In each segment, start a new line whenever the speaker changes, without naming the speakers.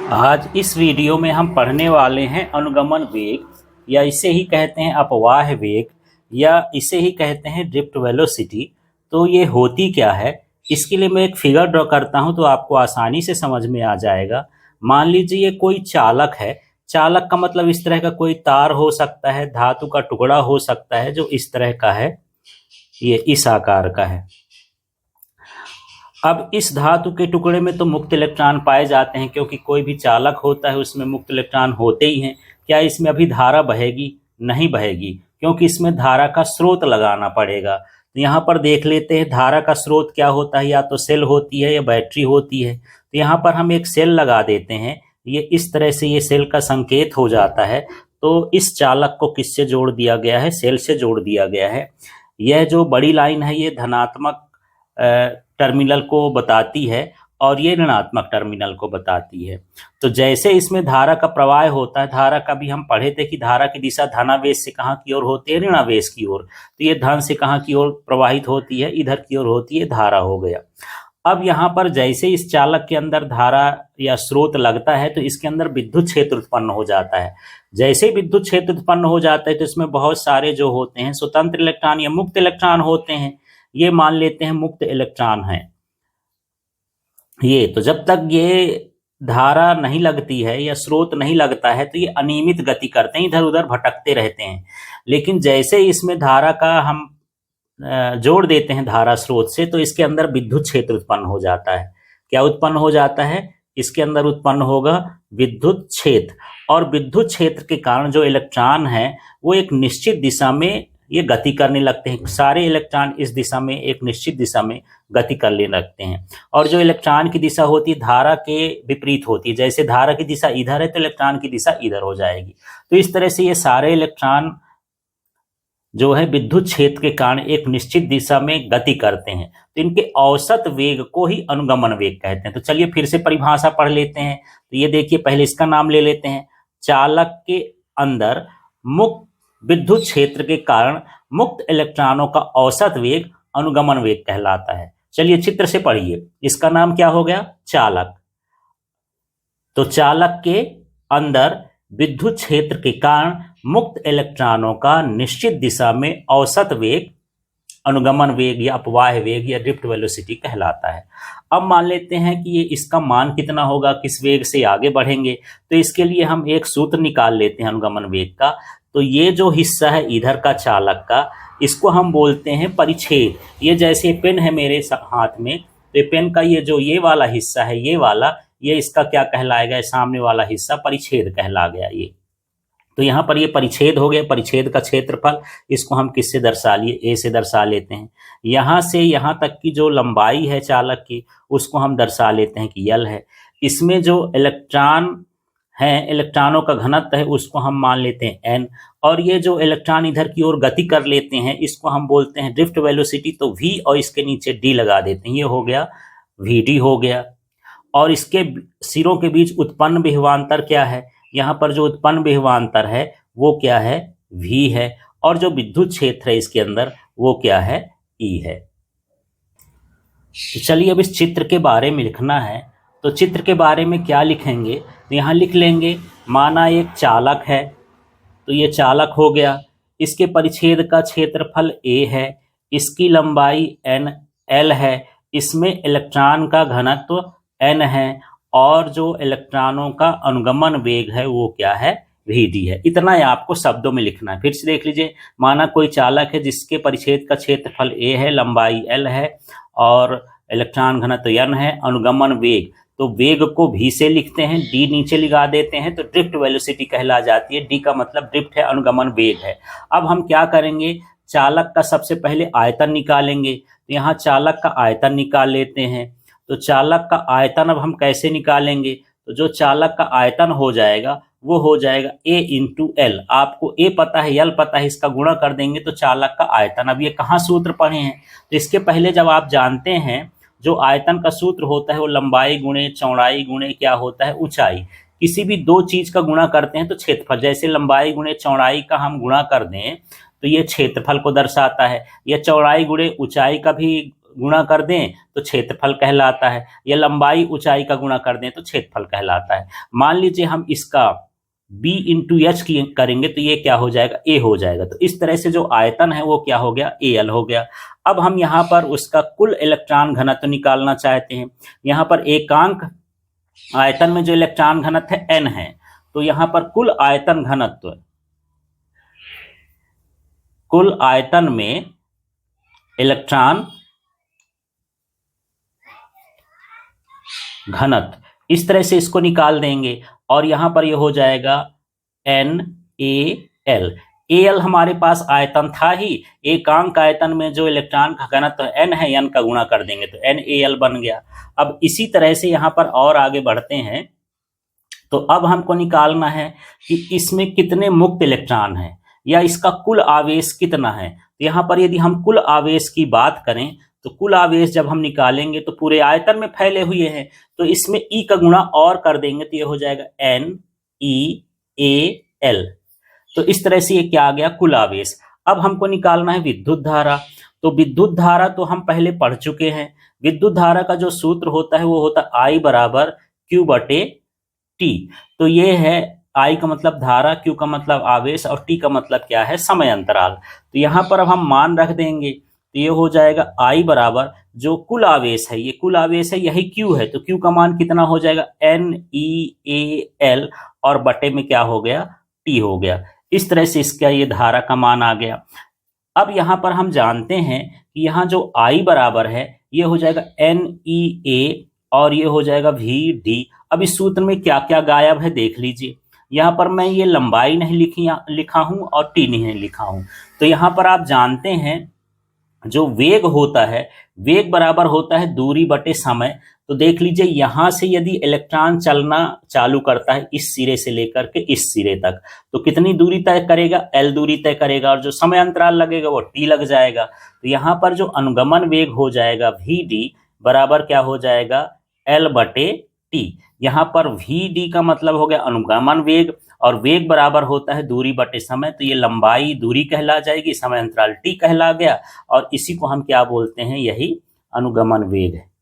आज इस वीडियो में हम पढ़ने वाले हैं अनुगमन वेग, या इसे ही कहते हैं अपवाह वेग, या इसे ही कहते हैं ड्रिफ्ट वेलोसिटी। तो ये होती क्या है, इसके लिए मैं एक फिगर ड्रॉ करता हूं तो आपको आसानी से समझ में आ जाएगा। मान लीजिए ये कोई चालक है। चालक का मतलब इस तरह का कोई तार हो सकता है, धातु का टुकड़ा हो सकता है जो इस तरह का है, ये इस आकार का है। अब इस धातु के टुकड़े में तो मुक्त इलेक्ट्रॉन पाए जाते हैं, क्योंकि कोई भी चालक होता है उसमें मुक्त इलेक्ट्रॉन होते ही हैं। क्या इसमें अभी धारा बहेगी? नहीं बहेगी, क्योंकि इसमें धारा का स्रोत लगाना पड़ेगा। तो यहाँ पर देख लेते हैं धारा का स्रोत क्या होता है, या तो सेल होती है या बैटरी होती है। तो यहाँ पर हम एक सेल लगा देते हैं, ये इस तरह से ये सेल का संकेत हो जाता है। तो इस चालक को किससे जोड़ दिया गया है? सेल से जोड़ दिया गया है। यह जो बड़ी लाइन है ये धनात्मक टर्मिनल को बताती है और ये ऋणात्मक टर्मिनल को बताती है। तो जैसे इसमें धारा का प्रवाह होता है, धारा का भी हम पढ़े थे कि धारा की दिशा धनावेश से कहाँ की ओर होती है? ऋणावेश की ओर। तो ये धन से कहाँ की ओर प्रवाहित होती है? इधर की ओर होती है, धारा हो गया। अब यहाँ पर जैसे इस चालक के अंदर धारा या स्रोत लगता है तो इसके अंदर विद्युत क्षेत्र उत्पन्न हो जाता है। जैसे विद्युत क्षेत्र उत्पन्न हो जाता है तो इसमें बहुत सारे जो होते हैं स्वतंत्र इलेक्ट्रॉन या मुक्त इलेक्ट्रॉन होते हैं। ये मान लेते हैं मुक्त इलेक्ट्रॉन है ये। तो जब तक ये धारा नहीं लगती है या स्रोत नहीं लगता है तो ये अनियमित गति करते हैं, इधर उधर भटकते रहते हैं। लेकिन जैसे इसमें धारा का हम जोड़ देते हैं धारा स्रोत से, तो इसके अंदर विद्युत क्षेत्र उत्पन्न हो जाता है। क्या उत्पन्न हो जाता है? इसके अंदर उत्पन्न होगा विद्युत क्षेत्र। और विद्युत क्षेत्र के कारण जो इलेक्ट्रॉन है वो एक निश्चित दिशा में ये गति करने लगते हैं। सारे इलेक्ट्रॉन इस दिशा में एक निश्चित दिशा में गति करने लगते हैं। और जो इलेक्ट्रॉन की दिशा होती है धारा के विपरीत होती है। जैसे धारा की दिशा इधर है तो इलेक्ट्रॉन की दिशा इधर हो जाएगी। तो इस तरह से ये सारे इलेक्ट्रॉन जो है विद्युत क्षेत्र के कारण एक निश्चित दिशा में गति करते हैं। तो इनके औसत वेग को ही अनुगमन वेग कहते हैं। तो चलिए फिर से परिभाषा पढ़ लेते हैं। तो ये देखिए, पहले इसका नाम ले लेते हैं। चालक के अंदर मुक्त विद्युत क्षेत्र के कारण मुक्त इलेक्ट्रॉनों का औसत वेग अनुगमन वेग कहलाता है। चलिए चित्र से पढ़िए। इसका नाम क्या हो गया? चालक। तो चालक के अंदर विद्युत क्षेत्र के कारण मुक्त इलेक्ट्रॉनों का निश्चित दिशा में औसत वेग अनुगमन वेग या अपवाह वेग या ड्रिफ्ट वेलोसिटी कहलाता है। अब मान लेते हैं कि ये इसका मान कितना होगा, किस वेग से आगे बढ़ेंगे। तो इसके लिए हम एक सूत्र निकाल लेते हैं अनुगमन वेग का। तो ये जो हिस्सा है इधर का चालक का, इसको हम बोलते हैं परिच्छेद। ये जैसे पेन है मेरे हाथ में, तो पेन का ये जो ये वाला हिस्सा है, ये वाला, ये इसका क्या कहलाएगा? सामने वाला हिस्सा परिच्छेद कहला गया ये। तो यहाँ पर ये परिच्छेद हो गया, परिच्छेद का क्षेत्रफल। इसको हम किससे दर्शा लिए? ए से दर्शा लेते हैं। यहाँ से यहाँ तक की जो लंबाई है चालक की, उसको हम दर्शा लेते हैं कि यल है। इसमें जो इलेक्ट्रॉन है, इलेक्ट्रॉनों का घनत्व है, उसको हम मान लेते हैं एन। और ये जो इलेक्ट्रॉन इधर की ओर गति कर लेते हैं, इसको हम बोलते हैं ड्रिफ्ट वेलोसिटी। तो वी और इसके नीचे डी लगा देते हैं, ये हो गया वी डी हो गया। और इसके सिरों के बीच उत्पन्न विभवांतर क्या है? यहाँ पर जो उत्पन्न विभवांतर है वो क्या है? V है। और जो विद्युत क्षेत्र है इसके अंदर वो क्या है? E है। तो चलिए अब इस चित्र के बारे में लिखना है। तो चित्र के बारे में क्या लिखेंगे? तो यहाँ लिख लेंगे, माना एक चालक है, तो ये चालक हो गया। इसके परिच्छेद का क्षेत्रफल A है, इसकी लंबाई L है, इसमें इलेक्ट्रॉन का घनत्व N है, और जो इलेक्ट्रॉनों का अनुगमन वेग है वो क्या है? Vd है। इतना ही आपको शब्दों में लिखना है। फिर से देख लीजिए, माना कोई चालक है जिसके परिच्छेद का क्षेत्रफल A है, लंबाई L है और इलेक्ट्रॉन घनत्व N है, अनुगमन वेग, तो वेग को V से लिखते हैं, D नीचे लगा देते हैं, तो ड्रिफ्ट वेलोसिटी कहला जाती है। D का मतलब ड्रिफ्ट है, अनुगमन वेग है। अब हम क्या करेंगे? चालक का सबसे पहले आयतन निकालेंगे। तो यहाँ चालक का आयतन निकाल लेते हैं। तो चालक का आयतन अब हम कैसे निकालेंगे? तो जो चालक का आयतन हो जाएगा वो हो जाएगा A इंटू एल। आपको A पता है, L पता है, इसका गुणा कर देंगे तो चालक का आयतन। अब ये कहाँ सूत्र पढ़े हैं? तो इसके पहले जब आप जानते हैं जो आयतन का सूत्र होता है वो लंबाई गुणे चौड़ाई गुणे क्या होता है? ऊंचाई। किसी भी दो चीज का गुणा करते हैं तो क्षेत्रफल, जैसे लंबाई गुणे चौड़ाई का हम गुणा कर दें तो ये क्षेत्रफल को दर्शाता है, या चौड़ाई गुणे ऊंचाई का भी गुणा कर दें तो क्षेत्रफल कहलाता है, या लंबाई ऊंचाई का गुणा कर दें तो क्षेत्रफल कहलाता है। मान लीजिए हम इसका b इंटू एच की करेंगे तो ये क्या हो जाएगा, a हो जाएगा। तो इस तरह से जो आयतन है वो क्या हो गया, Al हो गया। अब हम यहाँ पर उसका कुल इलेक्ट्रॉन घनत्व निकालना चाहते हैं। यहाँ पर एकांक आयतन में जो इलेक्ट्रॉन घनत्व है n है, तो यहाँ पर कुल आयतन में इलेक्ट्रॉन घनत्व इस तरह से इसको निकाल देंगे और यहां पर ये हो जाएगा NaL। Al हमारे पास आयतन था ही, एकांक आयतन में जो इलेक्ट्रॉन का घनत्व n है, n का गुणा कर देंगे तो NaL बन गया। अब इसी तरह से यहां पर और आगे बढ़ते हैं, तो अब हमको निकालना है कि इसमें कितने मुक्त इलेक्ट्रॉन हैं या इसका कुल आवेश कितना है। तो यहाँ पर यदि हम कुल आवेश की बात करें तो कुल आवेश जब हम निकालेंगे तो पूरे आयतन में फैले हुए हैं, तो इसमें E का गुणा और कर देंगे तो ये हो जाएगा NeAl। तो इस तरह से ये क्या आ गया, कुल आवेश। अब हमको निकालना है विद्युत धारा। तो विद्युत धारा तो हम पहले पढ़ चुके हैं। विद्युत धारा का जो सूत्र होता है वो होता है I बराबर Q/T। तो ये है I का मतलब धारा, Q का मतलब आवेश और T का मतलब क्या है, समय अंतराल। तो यहाँ पर अब हम मान रख देंगे तो ये हो जाएगा I बराबर जो कुल आवेश है, ये कुल आवेश है, यही Q है, तो Q का मान कितना हो जाएगा NeAl और बटे में क्या हो गया, T हो गया। इस तरह से इसका ये धारा का मान आ गया। अब यहाँ पर हम जानते हैं कि यहाँ जो I बराबर है ये हो जाएगा NeA और ये हो जाएगा Vd। अब इस सूत्र में क्या क्या गायब है देख लीजिए। यहाँ पर मैं ये लंबाई नहीं लिखा हूं और T नहीं लिखा हूं। तो यहाँ पर आप जानते हैं जो वेग होता है, वेग बराबर होता है दूरी बटे समय। तो देख लीजिए यहाँ से यदि इलेक्ट्रॉन चलना चालू करता है इस सिरे से लेकर के इस सिरे तक, तो कितनी दूरी तय करेगा, L दूरी तय करेगा और जो समय अंतराल लगेगा वो T लग जाएगा। तो यहाँ पर जो अनुगमन वेग हो जाएगा Vd बराबर क्या हो जाएगा, L/T। यहाँ पर Vd का मतलब हो गया अनुगमन वेग और वेग बराबर होता है दूरी बटे समय। तो ये लंबाई दूरी कहला जाएगी, समय अंतराल T कहला गया और इसी को हम क्या बोलते हैं, यही अनुगमन वेग है।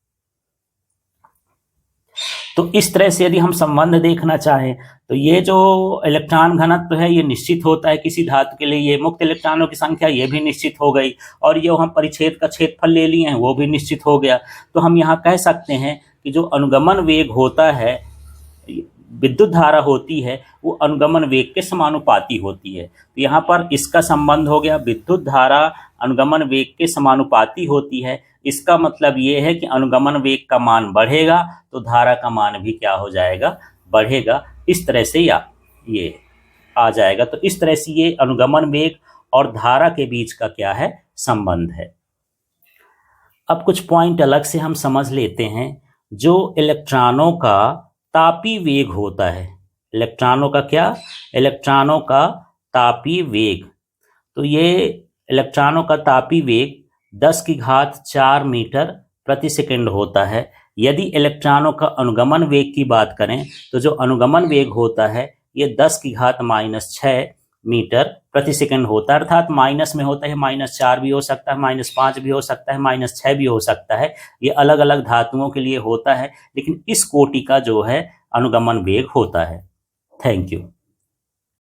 तो इस तरह से यदि हम संबंध देखना चाहें तो ये जो इलेक्ट्रॉन घनत्व है ये निश्चित होता है किसी धातु के लिए, ये मुक्त इलेक्ट्रॉनों की संख्या ये भी निश्चित हो गई और ये हम परिच्छेद का क्षेत्रफल ले लिए हैं वो भी निश्चित हो गया। तो हम यहाँ कह सकते हैं कि जो अनुगमन वेग होता है, विद्युत धारा होती है, वो अनुगमन वेग के समानुपाती होती है। तो यहाँ पर इसका संबंध हो गया, विद्युत धारा अनुगमन वेग के समानुपाती होती है। इसका मतलब ये है कि अनुगमन वेग का मान बढ़ेगा तो धारा का मान भी क्या हो जाएगा, बढ़ेगा। इस तरह से या ये आ जाएगा। तो इस तरह से ये अनुगमन वेग और धारा के बीच का क्या है, संबंध है। अब कुछ पॉइंट अलग से हम समझ लेते हैं। जो इलेक्ट्रॉनों का तापी वेग होता है, इलेक्ट्रॉनों का क्या, इलेक्ट्रॉनों का तापी वेग। तो ये इलेक्ट्रॉनों का तापी वेग 10⁴ मीटर प्रति सेकंड होता है। यदि इलेक्ट्रॉनों का अनुगमन वेग की बात करें तो जो अनुगमन वेग होता है ये 10⁻⁻⁶ मीटर प्रति सेकंड होता है, अर्थात माइनस में होता है, -4 भी हो सकता है, -5 भी हो सकता है, -6 भी हो सकता है। ये अलग अलग धातुओं के लिए होता है, लेकिन इस कोटि का जो है अनुगमन वेग होता है। Thank you.